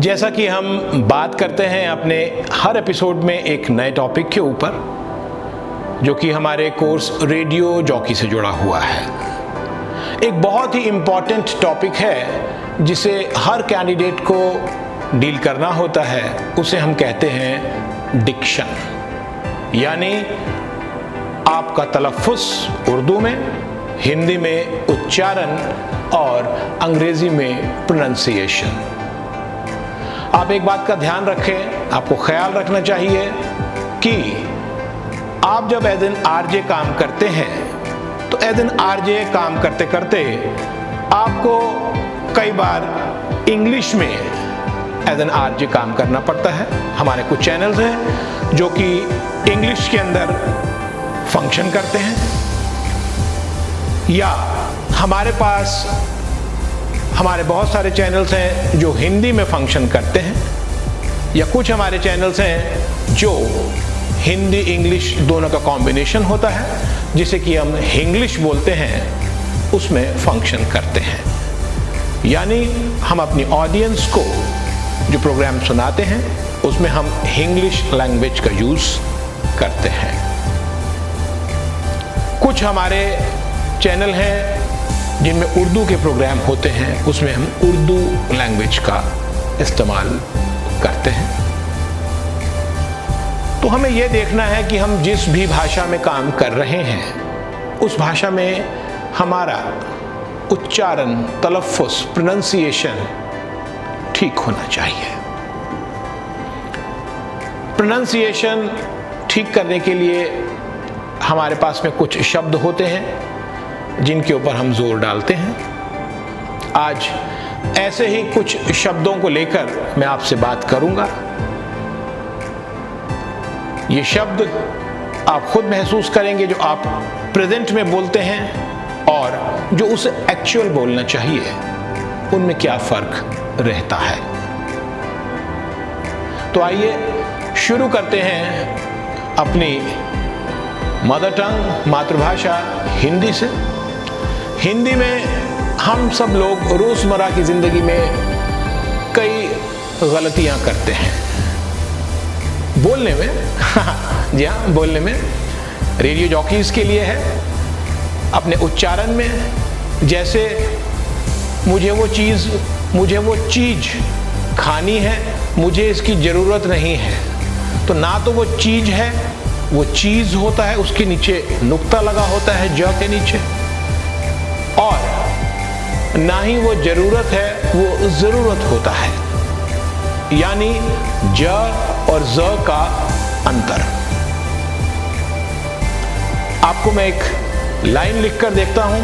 जैसा कि हम बात करते हैं अपने हर एपिसोड में एक नए टॉपिक के ऊपर, जो कि हमारे कोर्स रेडियो जॉकी से जुड़ा हुआ है। एक बहुत ही इम्पॉर्टेंट टॉपिक है जिसे हर कैंडिडेट को डील करना होता है। उसे हम कहते हैं डिक्शन, यानी आपका तलफ़्फ़ुज़ उर्दू में, हिंदी में उच्चारण और अंग्रेज़ी में प्रोनंसिएशन। आप एक बात का ध्यान रखें, आपको ख्याल रखना चाहिए कि आप जब एज एन आरजे काम करते हैं तो एज एन आरजे काम करते करते आपको कई बार इंग्लिश में एज एन आरजे काम करना पड़ता है। हमारे कुछ चैनल्स हैं जो कि इंग्लिश के अंदर फंक्शन करते हैं, या हमारे बहुत सारे चैनल्स हैं जो हिंदी में फंक्शन करते हैं, या कुछ हमारे चैनल्स हैं जो हिंदी इंग्लिश दोनों का कॉम्बिनेशन होता है, जिसे कि हम हिंग्लिश बोलते हैं, उसमें फंक्शन करते हैं। यानी हम अपनी ऑडियंस को जो प्रोग्राम सुनाते हैं उसमें हम हिंग्लिश लैंग्वेज का यूज़ करते हैं। कुछ हमारे चैनल हैं जिनमें उर्दू के प्रोग्राम होते हैं, उसमें हम उर्दू लैंग्वेज का इस्तेमाल करते हैं। तो हमें यह देखना है कि हम जिस भी भाषा में काम कर रहे हैं उस भाषा में हमारा उच्चारण, तलफ़्फ़ुज़, प्रोनंसिएशन ठीक होना चाहिए। प्रोनंसिएशन ठीक करने के लिए हमारे पास में कुछ शब्द होते हैं जिनके ऊपर हम जोर डालते हैं। आज ऐसे ही कुछ शब्दों को लेकर मैं आपसे बात करूंगा। ये शब्द आप खुद महसूस करेंगे जो आप प्रेजेंट में बोलते हैं और जो उसे एक्चुअल बोलना चाहिए, उनमें क्या फर्क रहता है। तो आइए शुरू करते हैं अपनी मदर टंग, मातृभाषा हिंदी से। हिंदी में हम सब लोग रोज़मर्रा की ज़िंदगी में कई गलतियां करते हैं बोलने में। जी हाँ, बोलने में। रेडियो जॉकीज़ के लिए है अपने उच्चारण में। जैसे मुझे वो चीज़ खानी है, मुझे इसकी ज़रूरत नहीं है, तो ना तो वो चीज़ है, वो चीज़ होता है, उसके नीचे नुक्ता लगा होता है ज के नीचे, और ना ही वो ज़रूरत है, वो ज़रूरत होता है। यानी ज और ज का अंतर। आपको मैं एक लाइन लिखकर देखता हूं,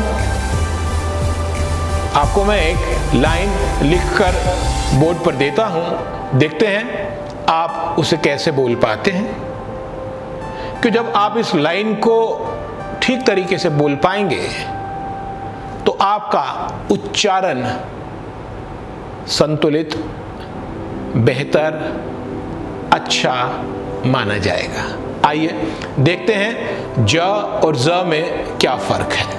आपको मैं एक लाइन लिखकर बोर्ड पर देता हूं, देखते हैं आप उसे कैसे बोल पाते हैं। कि जब आप इस लाइन को ठीक तरीके से बोल पाएंगे तो आपका उच्चारण संतुलित, बेहतर, अच्छा माना जाएगा। आइए देखते हैं ज और ज में क्या फर्क है।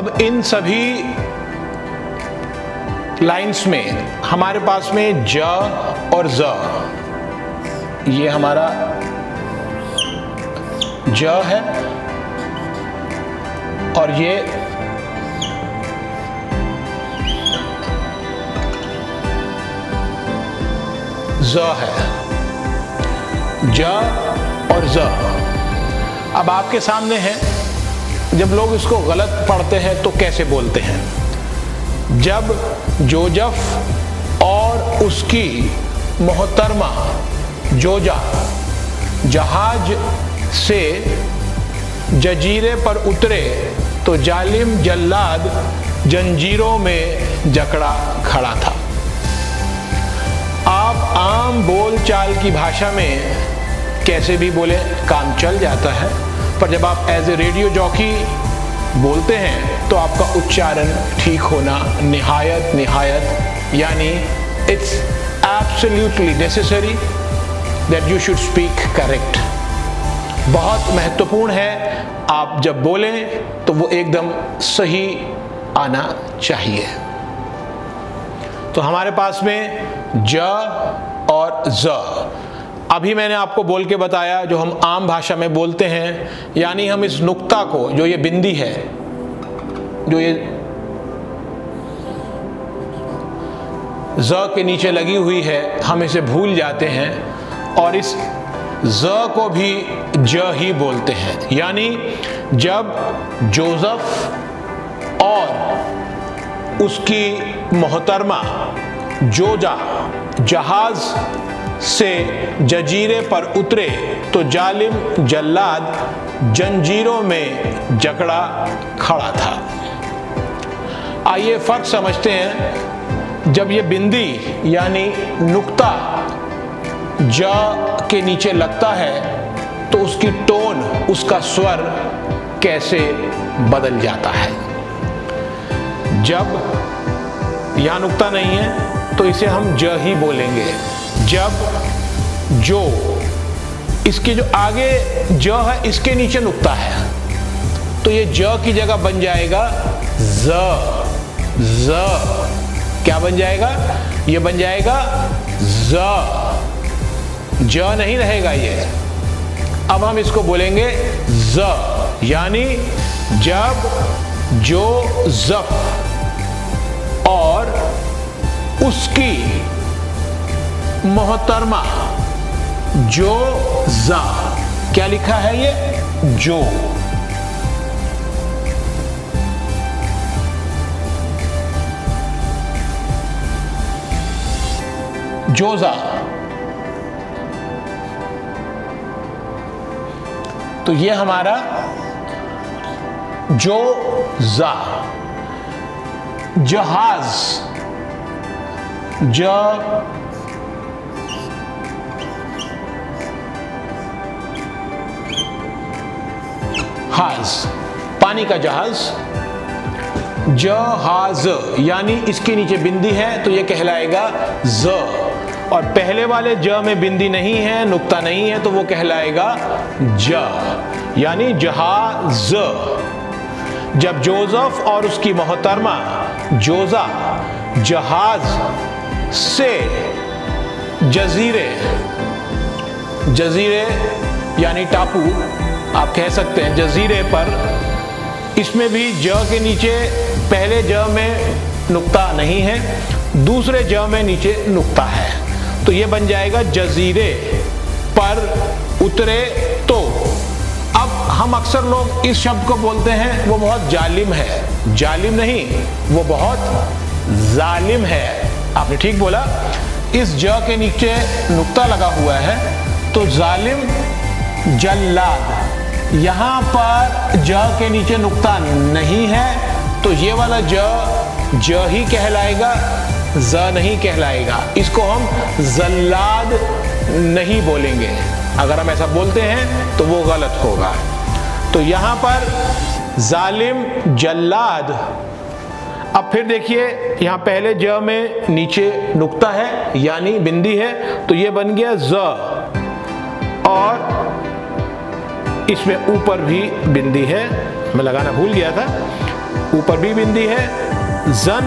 अब इन सभी लाइंस में हमारे पास में ज और ज, ये हमारा ज है और ये ज है, ज और ज। अब आपके सामने है, जब लोग इसको गलत पढ़ते हैं तो कैसे बोलते हैं। जब जोजफ और उसकी मोहतरमा जोजा जहाज से जजीरे पर उतरे तो जालिम जल्लाद जंजीरों में जकड़ा खड़ा था। आप आम बोल चाल की भाषा में कैसे भी बोले काम चल जाता है, पर जब आप एज ए रेडियो जॉकी बोलते हैं तो आपका उच्चारण ठीक होना निहायत यानी it's absolutely necessary that you should speak correct. बहुत महत्वपूर्ण है, आप जब बोलें तो वो एकदम सही आना चाहिए। तो हमारे पास में ज और ज। अभी मैंने आपको बोल के बताया जो हम आम भाषा में बोलते हैं, यानी हम इस नुक्ता को, जो ये बिंदी है, जो ये ज के नीचे लगी हुई है, हम इसे भूल जाते हैं और इस ज को भी ज ही बोलते हैं। यानी जब जोजफ और उसकी मोहतरमा जोजा जहाज से जजीरे पर उतरे तो जालिम जल्लाद जंजीरों में जकड़ा खड़ा था। आइए फर्क समझते हैं। जब ये बिंदी यानी नुक्ता ज के नीचे लगता है तो उसकी टोन, उसका स्वर कैसे बदल जाता है। जब यहां नुक्ता नहीं है तो इसे हम ज ही बोलेंगे। जब जो, इसके जो आगे ज है इसके नीचे नुक्ता है तो ये ज की जगह बन जाएगा ज। ज क्या बन जाएगा? ये बन जाएगा ज, ज नहीं रहेगा ये। अब हम इसको बोलेंगे ज, यानी जब जो जफ और उसकी मोहतरमा जो जा, क्या लिखा है ये? जो। जोजा, तो ये हमारा जो जा। जहाज, हाज, पानी का जहाज। जहाज यानी इसके नीचे बिंदी है तो ये कहलाएगा ज, और पहले वाले ज में बिंदी नहीं है, नुक्ता नहीं है, तो वो कहलाएगा ज, यानी जहाज। जब जोजफ और उसकी मोहतरमा जोजा जहाज से जजीरे, जजीरे यानी टापू आप कह सकते हैं, जजीरे पर, इसमें भी ज के नीचे पहले ज में नुक्ता नहीं है, दूसरे ज में नीचे नुक्ता है, तो ये बन जाएगा जजीरे पर उतरे तो। अब हम अक्सर लोग इस शब्द को बोलते हैं वो बहुत जालिम है। जालिम नहीं, वो बहुत जालिम है। आपने ठीक बोला, इस ज के नीचे नुक्ता लगा हुआ है तो जालिम जल्लाद। यहां पर ज के नीचे नुक्ता नहीं है तो ये वाला ज ही कहलाएगा, ज नहीं कहलाएगा। इसको हम जल्लाद नहीं बोलेंगे। अगर हम ऐसा बोलते हैं तो वो गलत होगा। तो यहां पर जालिम जल्लाद। अब फिर देखिए, यहां पहले ज में नीचे नुक्ता है यानी बिंदी है तो ये बन गया ज, और इसमें ऊपर भी बिंदी है, मैं लगाना भूल गया था, ऊपर भी बिंदी है, जन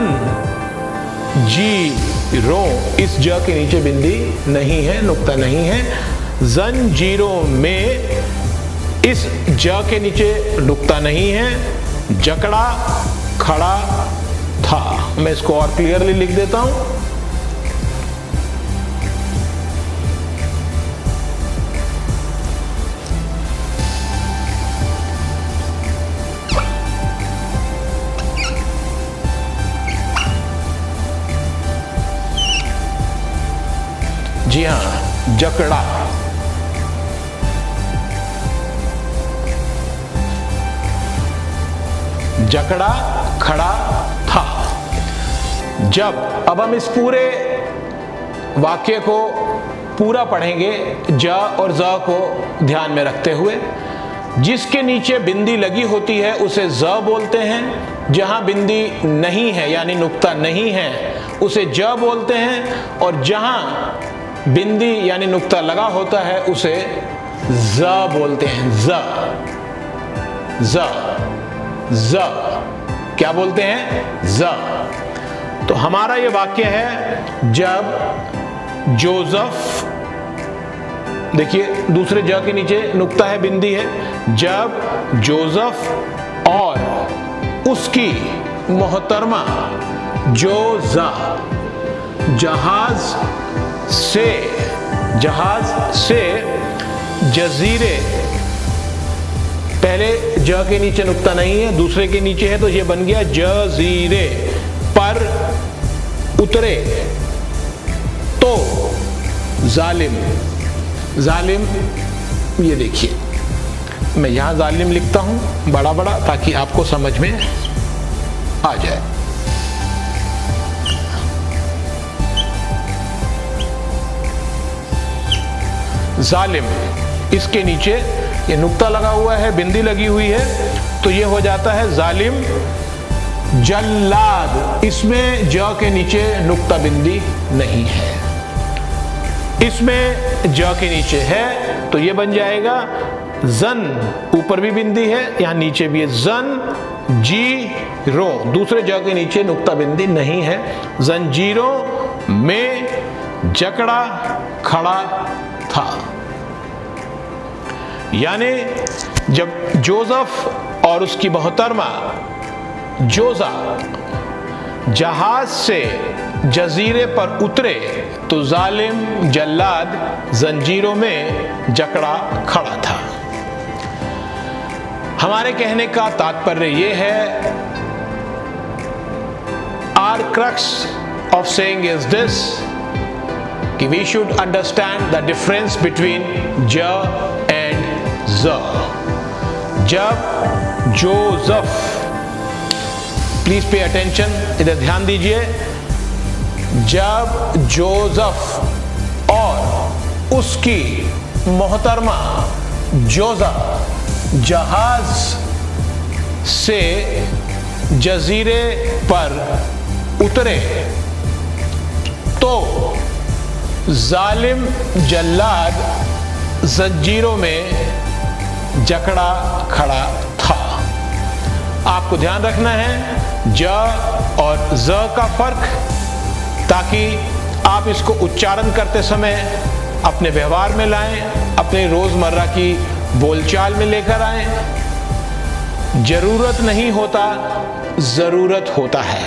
जी रो, इस ज के नीचे बिंदी नहीं है, नुक्ता नहीं है। जंजीरों में, इस ज के नीचे नुक्ता नहीं है। जकड़ा खड़ा था। मैं इसको और क्लियरली लिख देता हूं। जी हाँ, जकड़ा। जकड़ा खड़ा था। जब, अब हम इस पूरे वाक्य को पूरा पढ़ेंगे ज और ज को ध्यान में रखते हुए। जिसके नीचे बिंदी लगी होती है उसे ज बोलते हैं, जहां बिंदी नहीं है यानी नुक्ता नहीं है उसे ज बोलते हैं, और जहां बिंदी यानी नुक्ता लगा होता है उसे ज बोलते हैं। ज ज ज क्या बोलते हैं? ज। तो हमारा ये वाक्य है, जब जोसेफ, देखिए दूसरे ज के नीचे नुक्ता है, बिंदी है। जब जोसेफ और उसकी मोहतरमा जोजा जहाज से जजीरे, पहले ज के नीचे नुक्ता नहीं है, दूसरे के नीचे है, तो ये बन गया जजीरे पर उतरे तो जालिम। जालिम, ये देखिए मैं यहां जालिम लिखता हूं बड़ा बड़ा ताकि आपको समझ में आ जाए। जालिम, इसके नीचे ये नुक्ता लगा हुआ है, बिंदी लगी हुई है, तो ये हो जाता है जालिम। जल्लाद, इसमें ज के नीचे नुक्ता बिंदी नहीं है, इसमें ज के नीचे है, तो ये बन जाएगा जन, ऊपर भी बिंदी है, यहां नीचे भी है। जन जी रो, दूसरे ज के नीचे नुक्ता बिंदी नहीं है। जंजीरों में जकड़ा खड़ा था। यानी जब जोसेफ और उसकी मोहतरमा जोजा जहाज से जजीरे पर उतरे तो जालिम जल्लाद जंजीरों में जकड़ा खड़ा था। हमारे कहने का तात्पर्य यह है, our crux of saying is this, कि we should understand the difference between j and z। जब जोसेफ, प्लीज पे अटेंशन, इधर ध्यान दीजिए। जब जोसेफ और उसकी मोहतरमा जोजा जहाज से जजीरे पर उतरे तो जालिम जल्लाद जंजीरों में जकड़ा खड़ा था। आपको ध्यान रखना है ज और ज का फर्क, ताकि आप इसको उच्चारण करते समय अपने व्यवहार में लाएं, अपने रोजमर्रा की बोलचाल में लेकर आएं। जरूरत नहीं होता, जरूरत होता है।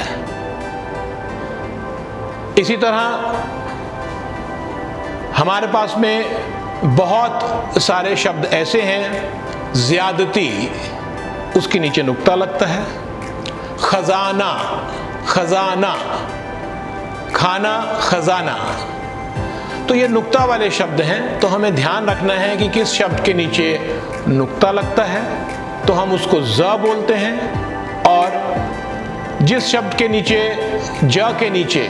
इसी तरह हमारे पास में बहुत सारे शब्द ऐसे हैं, ज्यादती, उसके नीचे नुक्ता लगता है। खजाना, खजाना, खाना, खजाना, तो ये नुक्ता वाले शब्द हैं। तो हमें ध्यान रखना है कि किस शब्द के नीचे नुक्ता लगता है तो हम उसको ज बोलते हैं, और जिस शब्द के नीचे ज के नीचे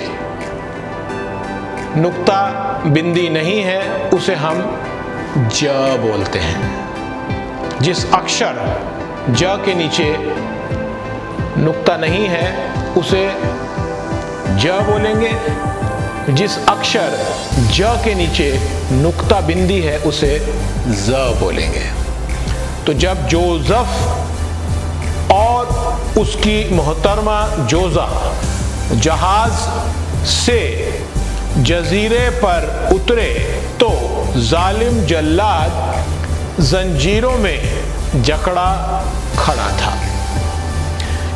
नुक्ता बिंदी नहीं है उसे हम ज बोलते हैं। जिस अक्षर ज के नीचे नुक्ता नहीं है उसे ज बोलेंगे, जिस अक्षर ज के नीचे नुक्ता बिंदी है उसे ज बोलेंगे। तो जब जोसेफ और उसकी मोहतरमा जोजा जहाज से जजीरे पर उतरे तो जालिम जल्लाद जंजीरों में जकड़ा खड़ा था।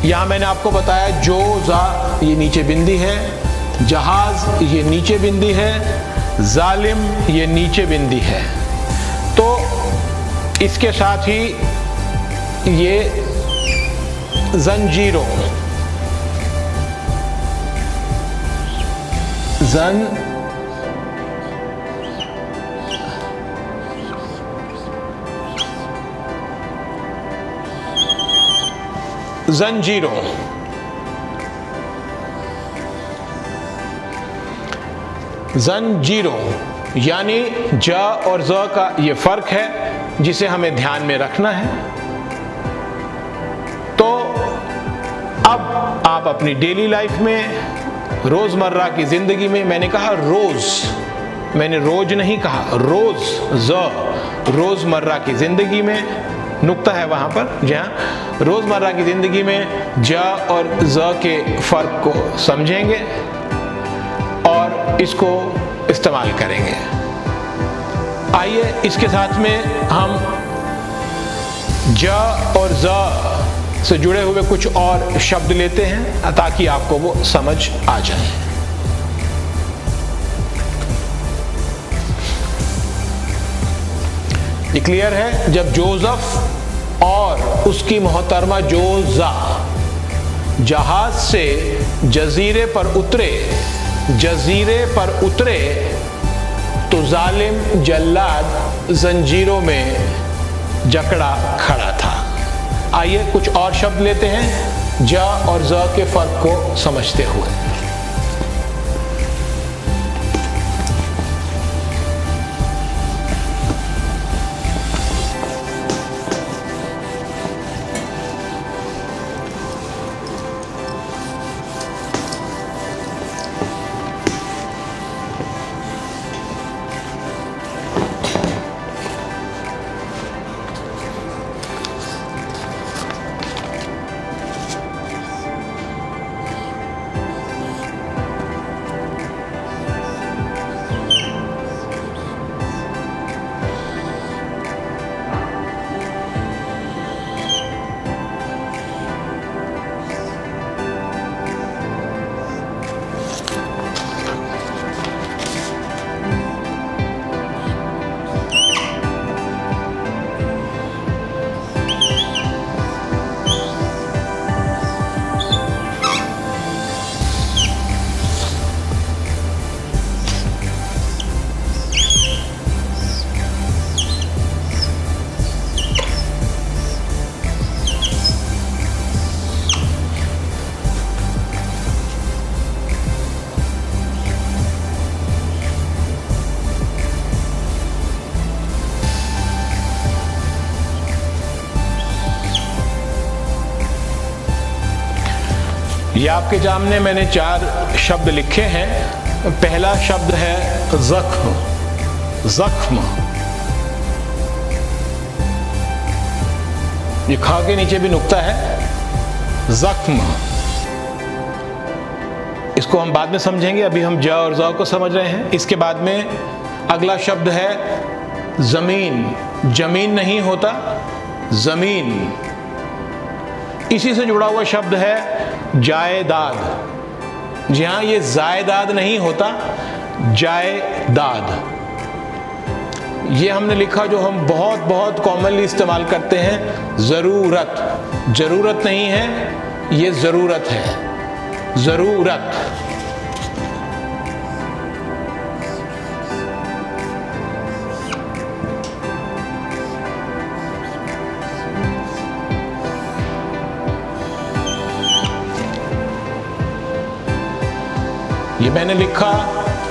यहां मैंने आपको बताया जोजा ये नीचे बिंदी है, जहाज ये नीचे बिंदी है, जालिम ये नीचे बिंदी है। तो इसके साथ ही ये जंजीरों जंजीरों जंजीरों यानी ज और ज का ये फर्क है जिसे हमें ध्यान में रखना है। तो अब आप अपनी डेली लाइफ में, रोजमर्रा की जिंदगी में, मैंने कहा रोज, मैंने रोज नहीं कहा, रोज, ज रोजमर्रा की जिंदगी में, नुक्ता है वहां पर, जहां रोजमर्रा की जिंदगी में ज और ज के फर्क को समझेंगे और इसको इस्तेमाल करेंगे। आइए इसके साथ में हम ज और ज से जुड़े हुए कुछ और शब्द लेते हैं ताकि आपको वो समझ आ जाए। ये क्लियर है? जब जोसेफ और उसकी मोहतरमा जोजा जहाज से जजीरे पर उतरे तो जालिम जल्लाद जंजीरों में जकड़ा खड़ा था। आइए कुछ और शब्द लेते हैं ज और ज के फर्क को समझते हुए। ये आपके सामने मैंने 4 शब्द लिखे हैं। पहला शब्द है जख्म। जख्म, ये खा के नीचे भी नुक्ता है, जख्म। इसको हम बाद में समझेंगे, अभी हम ज और ज को समझ रहे हैं। इसके बाद में अगला शब्द है जमीन। जमीन नहीं होता, जमीन। इसी से जुड़ा हुआ शब्द है जायदाद। जी हाँ, ये जायदाद नहीं होता, जायदाद। ये हमने लिखा जो हम बहुत बहुत कॉमनली इस्तेमाल करते हैं, जरूरत। जरूरत नहीं है, ये जरूरत है, जरूरत। ये मैंने लिखा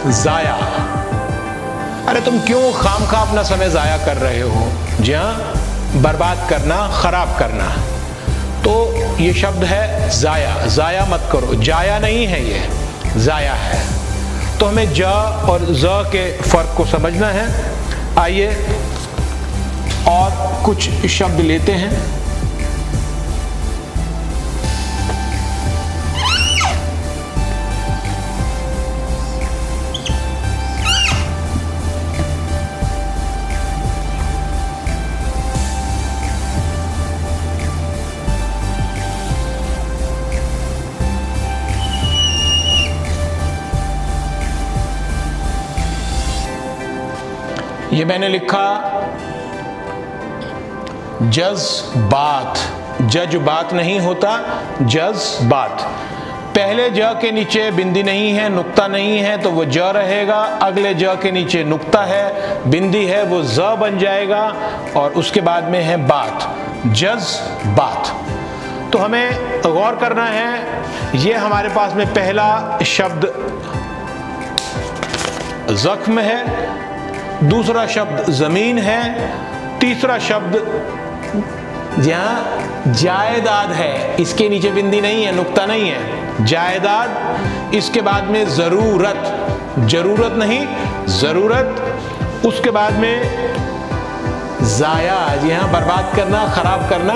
जाया। अरे तुम क्यों खामखा अपना समय जाया कर रहे हो? जी हाँ, बर्बाद करना, खराब करना। तो ये शब्द है जाया। जाया मत करो, जाया नहीं है, ये जाया है। तो हमें ज और ज के फर्क को समझना है। आइए और कुछ शब्द लेते हैं। ये मैंने लिखा जज्बात। जज्बात नहीं होता, जज्बात। पहले ज के नीचे बिंदी नहीं है, नुक्ता नहीं है, तो वो ज रहेगा। अगले ज के नीचे नुक्ता है, बिंदी है, वो ज बन जाएगा। और उसके बाद में है बात, जज्बात। तो हमें गौर करना है, ये हमारे पास में पहला शब्द जख्म है, दूसरा शब्द जमीन है, तीसरा शब्द जहां जायदाद है, इसके नीचे बिंदी नहीं है, नुक्ता नहीं है, जायदाद। इसके बाद में जरूरत, जरूरत नहीं जरूरत। उसके बाद में जाया, यहां बर्बाद करना, खराब करना,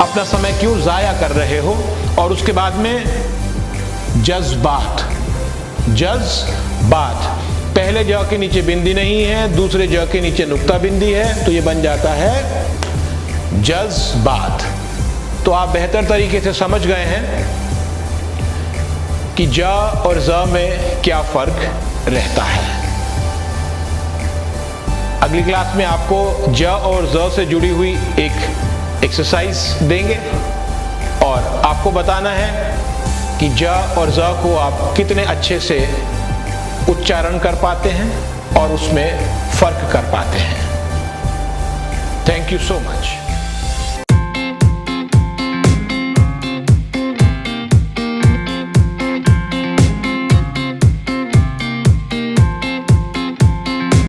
अपना समय क्यों जाया कर रहे हो। और उसके बाद में जज्बात, जज्बात। पहले ज के नीचे बिंदी नहीं है, दूसरे ज के नीचे नुक्ता बिंदी है, तो ये बन जाता है जज्बात। तो आप बेहतर तरीके से समझ गए हैं कि ज और ज में क्या फर्क रहता है। अगली क्लास में आपको ज और ज से जुड़ी हुई एक एक्सरसाइज देंगे और आपको बताना है कि ज और ज को आप कितने अच्छे से उच्चारण कर पाते हैं और उसमें फर्क कर पाते हैं। Thank you so much.